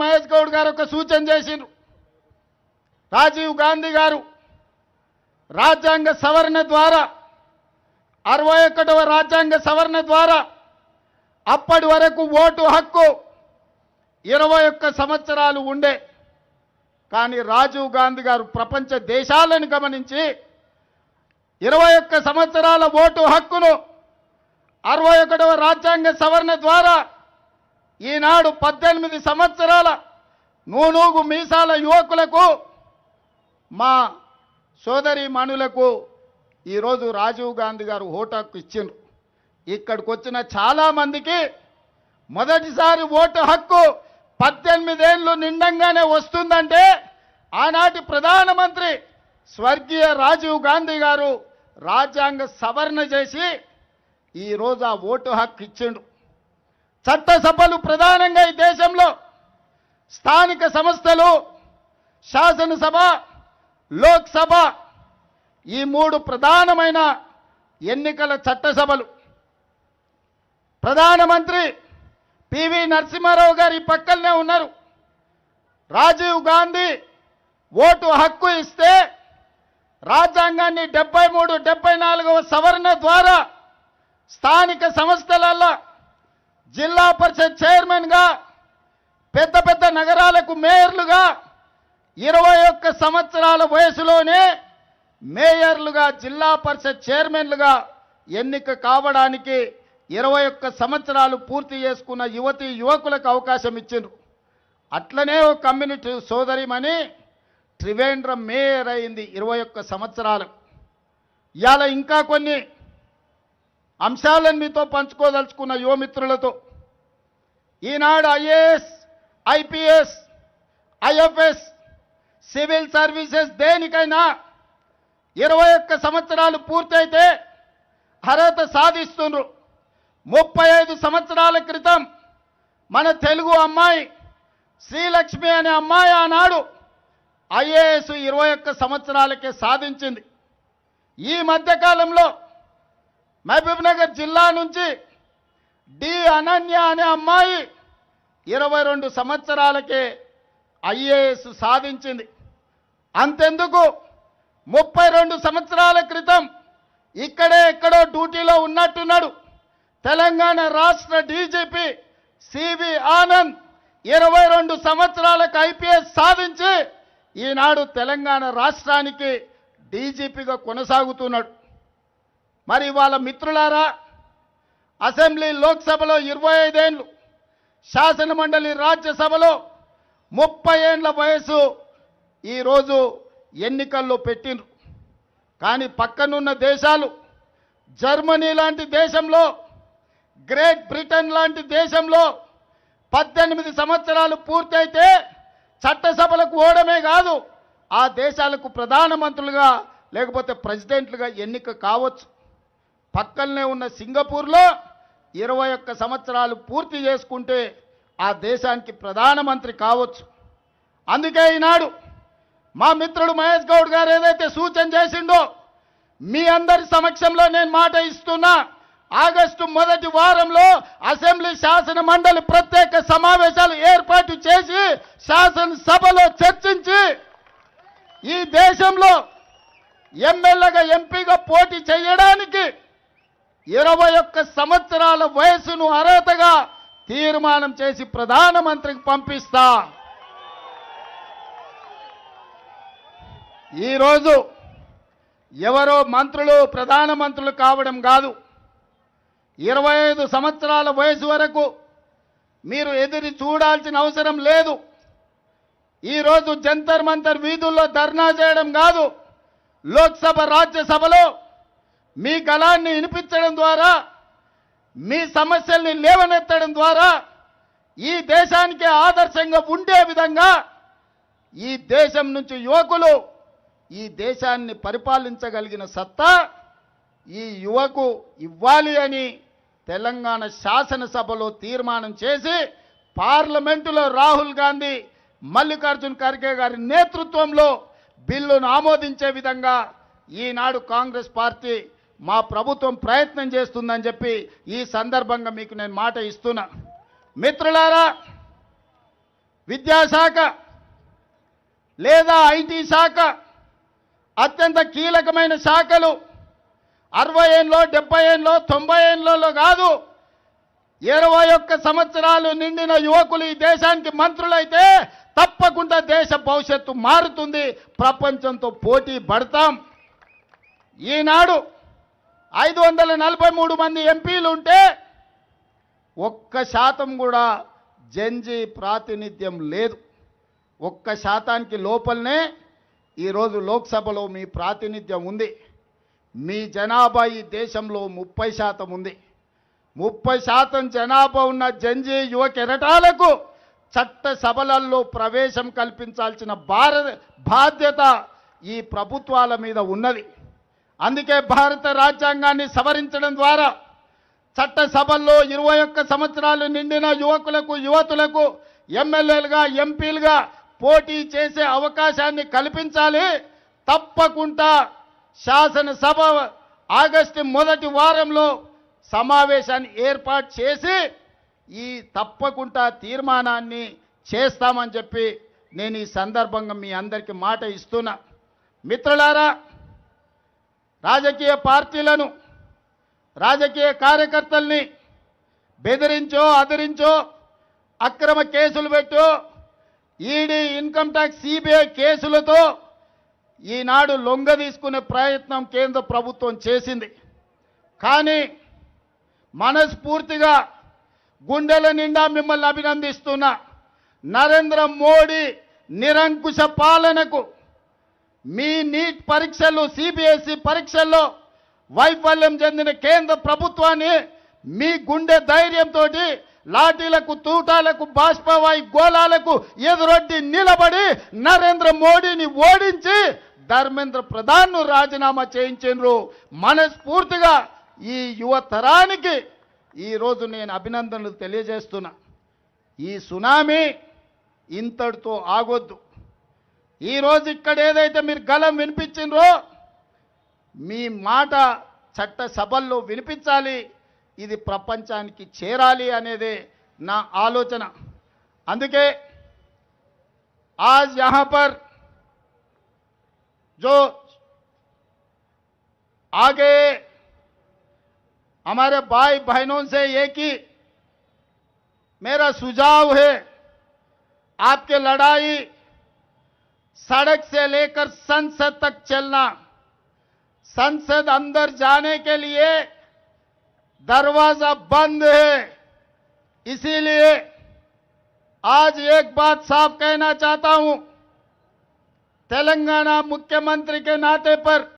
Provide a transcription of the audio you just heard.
మహేష్ గౌడ్ గారు ఒక సూచన చేసిండ్రు. రాజీవ్ గాంధీ గారు రాజ్యాంగ సవరణ ద్వారా 61వ రాజ్యాంగ సవరణ ద్వారా అప్పటి వరకు ఓటు హక్కు 21 సంవత్సరాలు ఉండే. కానీ రాజీవ్ గాంధీ గారు ప్రపంచ దేశాలను గమనించి 21 సంవత్సరాల ఓటు హక్కును 61వ రాజ్యాంగ సవరణ ద్వారా ఈనాడు 18 సంవత్సరాల నూనూగు మీసాల యువకులకు, మా సోదరి మనులకు ఈరోజు రాజీవ్ గాంధీ గారు ఓటు హక్కు ఇచ్చిండ్రు. ఇక్కడికి వచ్చిన చాలామందికి మొదటిసారి ఓటు హక్కు 18 ఏళ్ళు నిండంగానే వస్తుందంటే ఆనాటి ప్రధానమంత్రి స్వర్గీయ రాజీవ్ గాంధీ గారు రాజ్యాంగ సవరణ చేసి ఈరోజు ఆ ఓటు హక్కు ఇచ్చిండు. చట్టసభలు ప్రధానంగా ఈ దేశంలో స్థానిక సంస్థలు, శాసనసభ, లోక్సభ ఈ 3 ప్రధానమైన ఎన్నికల చట్టసభలు. ప్రధానమంత్రి పివి నరసింహారావు గారు ఈ పక్కనే ఉన్నారు. రాజీవ్ గాంధీ ఓటు హక్కు ఇస్తే రాజ్యాంగాన్ని 73, 74వ సవరణ ద్వారా స్థానిక సంస్థలలో జిల్లా పరిషత్ చైర్మన్గా, పెద్ద పెద్ద నగరాలకు మేయర్లుగా 21 సంవత్సరాల వయసులోనే మేయర్లుగా, జిల్లా పరిషత్ చైర్మన్లుగా ఎన్నిక కావడానికి 21 సంవత్సరాలు పూర్తి చేసుకున్న యువతీ యువకులకు అవకాశం ఇచ్చిండ్రు. అట్లనే ఒక కమ్యూనిటీ సోదరిమని త్రివేంద్రం మేయర్ అయింది 21 సంవత్సరాలు. ఇవాళ ఇంకా కొన్ని అంశాలను మీతో పంచుకోదలుచుకున్న యువమిత్రులతో. Eenadu IAS, IPS, IFS, civil services దేనికైనా 21 సంవత్సరాలు పూర్తయితే అర్హత సాధిస్తున్నారు. 35 సంవత్సరాల క్రితం మన తెలుగు అమ్మాయి శ్రీలక్ష్మి అనే అమ్మాయి ఆనాడు ఐఏఎస్ 21 సంవత్సరాలకే సాధించింది. ఈ మధ్యకాలంలో మహబూబ్నగర్ జిల్లా నుంచి డి అనన్య అనే అమ్మాయి 22 సంవత్సరాలకే ఐఏఎస్ సాధించింది. అంతెందుకు 32 సంవత్సరాల క్రితం ఇక్కడే ఎక్కడో డ్యూటీలో ఉన్నట్టున్నాడు తెలంగాణ రాష్ట్ర డీజీపీ సివి ఆనంద్ 22 సంవత్సరాలకు ఐపీఎస్ సాధించి ఈనాడు తెలంగాణ రాష్ట్రానికి డీజీపీగా కొనసాగుతున్నాడు. మరి వాళ్ళ మిత్రులారా, అసెంబ్లీ లోక్సభలో 25 ఏళ్ళు, శాసన మండలి రాజ్యసభలో 30 ఏళ్ల వయసు ఈరోజు ఎన్నికల్లో పెట్టిండ్రు. కానీ పక్కనున్న దేశాలు, జర్మనీ లాంటి దేశంలో, గ్రేట్ బ్రిటన్ లాంటి దేశంలో 18 సంవత్సరాలు పూర్తయితే చట్టసభలకు ఓడమే కాదు, ఆ దేశాలకు ప్రధానమంత్రులుగా లేకపోతే ప్రెసిడెంట్లుగా ఎన్నిక కావచ్చు. పక్కనే ఉన్న సింగపూర్లో 21 సంవత్సరాలు పూర్తి చేసుకుంటే ఆ దేశానికి ప్రధానమంత్రి కావచ్చు. అందుకే ఈనాడు మా మిత్రుడు మహేష్ గౌడ్ గారు ఏదైతే సూచన చేసిండో మీ అందరి సమక్షంలో నేను మాట ఇస్తున్నా. ఆగస్టు మొదటి వారంలో అసెంబ్లీ శాసన మండలి ప్రత్యేక సమావేశాలు ఏర్పాటు చేసి శాసనసభలో చర్చించి ఈ దేశంలో ఎమ్మెల్యేగా, ఎంపీగా పోటీ చేయడానికి 21 సంవత్సరాల వయసును అర్హతగా తీర్మానం చేసి ప్రధానమంత్రికి పంపిస్తా. ఈరోజు ఎవరో మంత్రులు ప్రధానమంత్రులు కావడం కాదు, 25 సంవత్సరాల వయసు వరకు మీరు ఎదురు చూడాల్సిన అవసరం లేదు. ఈరోజు జంతర్ మంతర్ వీధుల్లో ధర్నా చేయడం కాదు, లోక్సభ, రాజ్యసభలో మీ గళాన్ని వినిపించడం ద్వారా, మీ సమస్యల్ని లేవనెత్తడం ద్వారా ఈ దేశానికి ఆదర్శంగా ఉండే విధంగా ఈ దేశం నుంచి యువకులు ఈ దేశాన్ని పరిపాలించగలిగిన సత్తా ఈ యువకు ఇవ్వాలి అని తెలంగాణ శాసనసభలో తీర్మానం చేసి పార్లమెంటులో రాహుల్ గాంధీ, మల్లికార్జున్ ఖర్గే గారి నేతృత్వంలో బిల్లును ఆమోదించే విధంగా ఈనాడు కాంగ్రెస్ పార్టీ, మా ప్రభుత్వం ప్రయత్నం చేస్తుందని చెప్పి ఈ సందర్భంగా మీకు నేను మాట ఇస్తున్నా. మిత్రులారా, విద్యాశాఖ లేదా ఐటీ శాఖ అత్యంత కీలకమైన శాఖలు 60 ఏళ్ళలో 70 ఏళ్ళలో 90 ఏళ్ళలో కాదు 21 సంవత్సరాలు నిండిన యువకులు ఈ దేశానికి మంత్రులైతే తప్పకుండా దేశ భవిష్యత్తు మారుతుంది, ప్రపంచంతో పోటీ పడతాం. ఈనాడు 543 మంది ఎంపీలు ఉంటే 1% కూడా జంజీ ప్రాతినిధ్యం లేదు. 1% లోపలనే ఈరోజు లోక్సభలో మీ ప్రాతినిధ్యం ఉంది. మీ జనాభా ఈ దేశంలో 30% ఉంది. 30% జనాభా ఉన్న జంజీ యువ కెరటాలకు చట్ట సభలలో ప్రవేశం కల్పించాల్సిన బాధ్యత ఈ ప్రభుత్వాల మీద ఉన్నది. అందుకే భారత రాజ్యాంగాన్ని సవరించడం ద్వారా చట్ట సభల్లో 21 సంవత్సరాలు నిండిన యువకులకు యువతులకు ఎమ్మెల్యేలుగా ఎంపీలుగా పోటీ చేసే అవకాశాన్ని కల్పించాలి. తప్పకుండా శాసనసభ ఆగస్టు మొదటి వారంలో సమావేశాన్ని ఏర్పాటు చేసి ఈ తప్పకుండా తీర్మానాన్ని చేస్తామని చెప్పి నేను ఈ సందర్భంగా మీ అందరికీ మాట ఇస్తున్నా. మిత్రులారా, రాజకీయ పార్టీలను రాజకీయ కార్యకర్తల్ని బెదిరించో అదిరించో అక్రమ కేసులు పెట్టో ఈడీ ఇన్కమ్ ట్యాక్స్ సిబిఐ కేసులతో ఈనాడు లొంగ తీసుకునే ప్రయత్నం కేంద్ర ప్రభుత్వం చేసింది. కానీ మనస్ఫూర్తిగా గుండెల నిండా మిమ్మల్ని అభినందిస్తున్నా. నరేంద్ర మోడీ నిరంకుశ పాలనకు మీ నీట్ పరీక్షలు సిబిఎస్ఈ పరీక్షల్లో వైఫల్యం చెందిన కేంద్ర ప్రభుత్వాన్ని మీ గుండె ధైర్యంతో లాఠీలకు తూటాలకు బాష్పవాయు గోళాలకు ఎదురొడ్డి నిలబడి నరేంద్ర మోడీని ఓడించి ధర్మేంద్ర ప్రధాన్ను రాజీనామా చేయించారు. మనస్ఫూర్తిగా ఈ యువ తరానికి ఈరోజు నేను అభినందనలు తెలియజేస్తున్నా. ఈ సునామీ ఇంతటితో ఆగొద్దు. ఈరోజు ఇక్కడ ఏదైతే మీరు గలం వినిపించిండ్రో మీ మాట చట్ట సభల్లో వినిపించాలి, ఇది ప్రపంచానికి చేరాలి అనేదే నా ఆలోచన. అందుకే आज यहाँ पर जो आगे हमारे भाई बहनों से एक ही मेरा सुझाव है, आपके लड़ाई सड़क से लेकर संसद तक चलना। संसद अंदर जाने के लिए दरवाजा बंद है, इसीलिए आज एक बात साफ कहना चाहता हूं, तेलंगाना मुख्यमंत्री के नाते पर